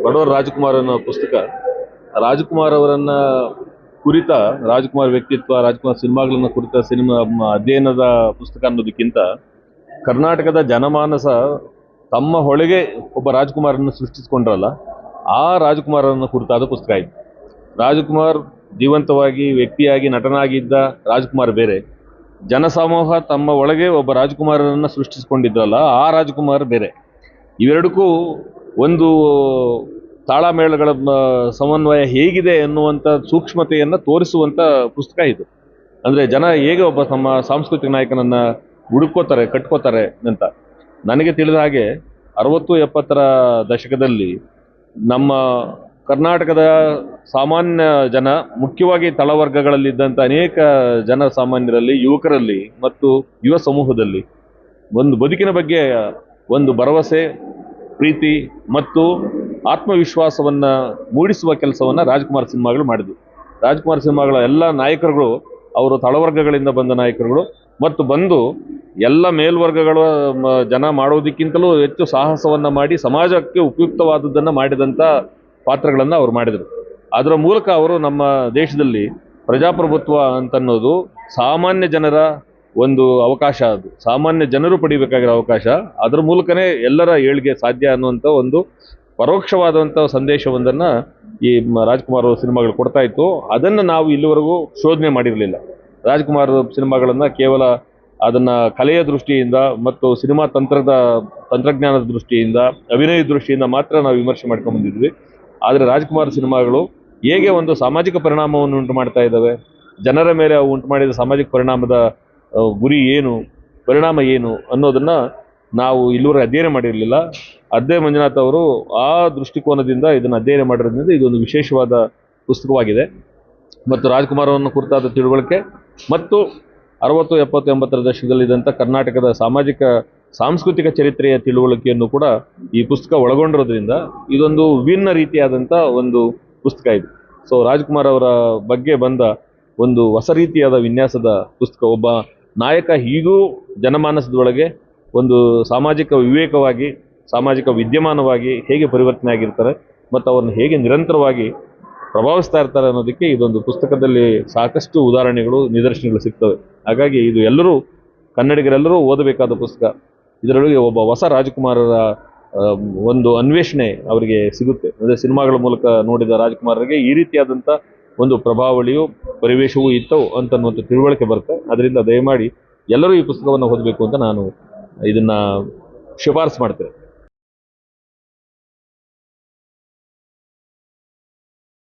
ಬಡವರ ರಾಜಕುಮಾರ್ ಅನ್ನೋ ಪುಸ್ತಕ ರಾಜಕುಮಾರ್ ಅವರನ್ನ ಕುರಿತ ರಾಜಕುಮಾರ್ ವ್ಯಕ್ತಿತ್ವ, ರಾಜಕುಮಾರ್ ಸಿನಿಮಾಗಳನ್ನ ಕುರಿತ ಅಧ್ಯಯನದ ಪುಸ್ತಕ ಅನ್ನೋದಕ್ಕಿಂತ ಕರ್ನಾಟಕದ ಜನಮಾನಸ ತಮ್ಮ ಹೊಳೆಗೆ ಒಬ್ಬ ರಾಜಕುಮಾರನ್ನು ಸೃಷ್ಟಿಸಿಕೊಂಡ್ರಲ್ಲ, ಆ ರಾಜಕುಮಾರನ ಕುರಿತಾದ ಪುಸ್ತಕ ಇದು. ರಾಜಕುಮಾರ್ ಜೀವಂತವಾಗಿ ವ್ಯಕ್ತಿಯಾಗಿ ನಟನಾಗಿದ್ದ ರಾಜಕುಮಾರ್ ಬೇರೆ, ಜನಸಮೂಹ ತಮ್ಮ ಒಳಗೆ ಒಬ್ಬ ರಾಜಕುಮಾರನನ್ನು ಸೃಷ್ಟಿಸಿಕೊಂಡಿದ್ರಲ್ಲ, ಆ ರಾಜಕುಮಾರ್ ಬೇರೆ. ಇವೆರಡಕ್ಕೂ ಒಂದು ತಾಳಮೇಳಗಳ ಸಮನ್ವಯ ಹೇಗಿದೆ ಎನ್ನುವಂಥ ಸೂಕ್ಷ್ಮತೆಯನ್ನು ತೋರಿಸುವಂಥ ಪುಸ್ತಕ ಇದು. ಅಂದರೆ ಜನ ಹೇಗೆ ಒಬ್ಬ ತಮ್ಮ ಸಾಂಸ್ಕೃತಿಕ ನಾಯಕನನ್ನು ಹುಡುಕೋತಾರೆ, ಕಟ್ಕೋತಾರೆ ಅಂತ. ನನಗೆ ತಿಳಿದ ಹಾಗೆ 60-70ರ ದಶಕದಲ್ಲಿ ನಮ್ಮ ಕರ್ನಾಟಕದ ಸಾಮಾನ್ಯ ಜನ, ಮುಖ್ಯವಾಗಿ ತಳವರ್ಗಗಳಲ್ಲಿದ್ದಂಥ ಅನೇಕ ಜನ ಸಾಮಾನ್ಯರಲ್ಲಿ, ಯುವಕರಲ್ಲಿ ಮತ್ತು ಯುವ ಸಮೂಹದಲ್ಲಿ ಒಂದು ಬದುಕಿನ ಬಗ್ಗೆ ಒಂದು ಭರವಸೆ, ಪ್ರೀತಿ ಮತ್ತು ಆತ್ಮವಿಶ್ವಾಸವನ್ನು ಮೂಡಿಸುವ ಕೆಲಸವನ್ನು ರಾಜ್ಕುಮಾರ್ ಸಿನಿಮಾಗಳು ಮಾಡಿದ್ವು. ರಾಜ್ಕುಮಾರ್ ಸಿನಿಮಾಗಳ ಎಲ್ಲ ನಾಯಕರುಗಳು ಅವರು ತಳವರ್ಗಗಳಿಂದ ಬಂದ ನಾಯಕರುಗಳು ಮತ್ತು ಬಂದು ಎಲ್ಲ ಮೇಲ್ವರ್ಗಗಳ ಜನ ಮಾಡೋದಕ್ಕಿಂತಲೂ ಹೆಚ್ಚು ಸಾಹಸವನ್ನು ಮಾಡಿ ಸಮಾಜಕ್ಕೆ ಉಪಯುಕ್ತವಾದದ್ದನ್ನು ಮಾಡಿದಂಥ ಪಾತ್ರಗಳನ್ನು ಅವರು ಮಾಡಿದರು. ಅದರ ಮೂಲಕ ಅವರು ನಮ್ಮ ದೇಶದಲ್ಲಿ ಪ್ರಜಾಪ್ರಭುತ್ವ ಅಂತನ್ನೋದು ಸಾಮಾನ್ಯ ಜನರ ಒಂದು ಅವಕಾಶ, ಅದು ಸಾಮಾನ್ಯ ಜನರು ಪಡಿಬೇಕಾಗಿರೋ ಅವಕಾಶ, ಅದರ ಮೂಲಕನೇ ಎಲ್ಲರ ಏಳ್ಗೆ ಸಾಧ್ಯ ಅನ್ನುವಂಥ ಒಂದು ಪರೋಕ್ಷವಾದಂಥ ಸಂದೇಶವೊಂದನ್ನು ಈ ರಾಜ್ಕುಮಾರ್ ಸಿನಿಮಾಗಳು ಕೊಡ್ತಾ ಇತ್ತು. ಅದನ್ನು ನಾವು ಇಲ್ಲಿವರೆಗೂ ಶೋಧನೆ ಮಾಡಿರಲಿಲ್ಲ. ರಾಜ್ಕುಮಾರ್ ಸಿನಿಮಾಗಳನ್ನು ಕೇವಲ ಅದನ್ನು ಕಲೆಯ ದೃಷ್ಟಿಯಿಂದ ಮತ್ತು ಸಿನಿಮಾ ತಂತ್ರಜ್ಞಾನದ ದೃಷ್ಟಿಯಿಂದ, ಅಭಿನಯ ದೃಷ್ಟಿಯಿಂದ ಮಾತ್ರ ನಾವು ವಿಮರ್ಶೆ ಮಾಡ್ಕೊಂಡು ಬಂದಿದ್ವಿ. ಆದರೆ ರಾಜ್ಕುಮಾರ್ ಸಿನಿಮಾಗಳು ಹೇಗೆ ಒಂದು ಸಾಮಾಜಿಕ ಪರಿಣಾಮವನ್ನು ಉಂಟು ಮಾಡ್ತಾ ಇದ್ದಾವೆ, ಜನರ ಮೇಲೆ ಅವು ಉಂಟು ಮಾಡಿದ ಸಾಮಾಜಿಕ ಪರಿಣಾಮದ ಗುರಿ ಏನು, ಪರಿಣಾಮ ಏನು ಅನ್ನೋದನ್ನು ನಾವು ಇಲ್ಲಿವರೆಗೆ ಅಧ್ಯಯನ ಮಾಡಿರಲಿಲ್ಲ. ಅದ್ದೇ ಮಂಜುನಾಥ್ ಅವರು ಆ ದೃಷ್ಟಿಕೋನದಿಂದ ಇದನ್ನು ಅಧ್ಯಯನ ಮಾಡಿರೋದ್ರಿಂದ ಇದೊಂದು ವಿಶೇಷವಾದ ಪುಸ್ತಕವಾಗಿದೆ. ಮತ್ತು ರಾಜ್ಕುಮಾರವನ್ನು ಕುರಿತಾದ ತಿಳುವಳಿಕೆ ಮತ್ತು 60, 70, 80ರ ದಶಕದಲ್ಲಿದ್ದಂಥ ಕರ್ನಾಟಕದ ಸಾಂಸ್ಕೃತಿಕ ಚರಿತ್ರೆಯ ತಿಳುವಳಿಕೆಯನ್ನು ಕೂಡ ಈ ಪುಸ್ತಕ ಒಳಗೊಂಡಿರೋದ್ರಿಂದ ಇದೊಂದು ವಿಭಿನ್ನ ರೀತಿಯಾದಂಥ ಒಂದು ಪುಸ್ತಕ ಇದು. ಸೊ ರಾಜ್ಕುಮಾರ್ ಅವರ ಬಗ್ಗೆ ಬಂದ ಒಂದು ಹೊಸ ರೀತಿಯಾದ ವಿನ್ಯಾಸದ ಪುಸ್ತಕ. ಒಬ್ಬ ನಾಯಕ ಹೀಗೂ ಜನಮಾನಸದೊಳಗೆ ಒಂದು ಸಾಮಾಜಿಕ ವಿವೇಕವಾಗಿ, ಸಾಮಾಜಿಕ ವಿದ್ಯಮಾನವಾಗಿ ಹೇಗೆ ಪರಿವರ್ತನೆ ಆಗಿರ್ತಾರೆ ಮತ್ತು ಅವ್ರನ್ನ ಹೇಗೆ ನಿರಂತರವಾಗಿ ಪ್ರಭಾವಿಸ್ತಾ ಇರ್ತಾರೆ ಅನ್ನೋದಕ್ಕೆ ಇದೊಂದು ಪುಸ್ತಕದಲ್ಲಿ ಸಾಕಷ್ಟು ಉದಾಹರಣೆಗಳು, ನಿದರ್ಶನಗಳು ಸಿಗ್ತವೆ. ಹಾಗಾಗಿ ಇದು ಎಲ್ಲರೂ, ಕನ್ನಡಿಗರೆಲ್ಲರೂ ಓದಬೇಕಾದ ಪುಸ್ತಕ. ಇದರೊಳಗೆ ಒಬ್ಬ ಹೊಸ ರಾಜಕುಮಾರರ ಒಂದು ಅನ್ವೇಷಣೆ ಅವರಿಗೆ ಸಿಗುತ್ತೆ. ಅಂದರೆ ಸಿನಿಮಾಗಳ ಮೂಲಕ ನೋಡಿದ ರಾಜಕುಮಾರರಿಗೆ ಈ ರೀತಿಯಾದಂಥ ಒಂದು ಪ್ರಭಾವಳಿಯು, ಪರಿವೇಶವೂ ಇತ್ತು ಅಂತನ್ನುವಂಥ ತಿಳುವಳಿಕೆ ಬರುತ್ತೆ. ಅದರಿಂದ ದಯಮಾಡಿ ಎಲ್ಲರೂ ಈ ಪುಸ್ತಕವನ್ನು ಓದಬೇಕು ಅಂತ ನಾನು ಇದನ್ನು ಶಿಫಾರಸು ಮಾಡ್ತೇನೆ.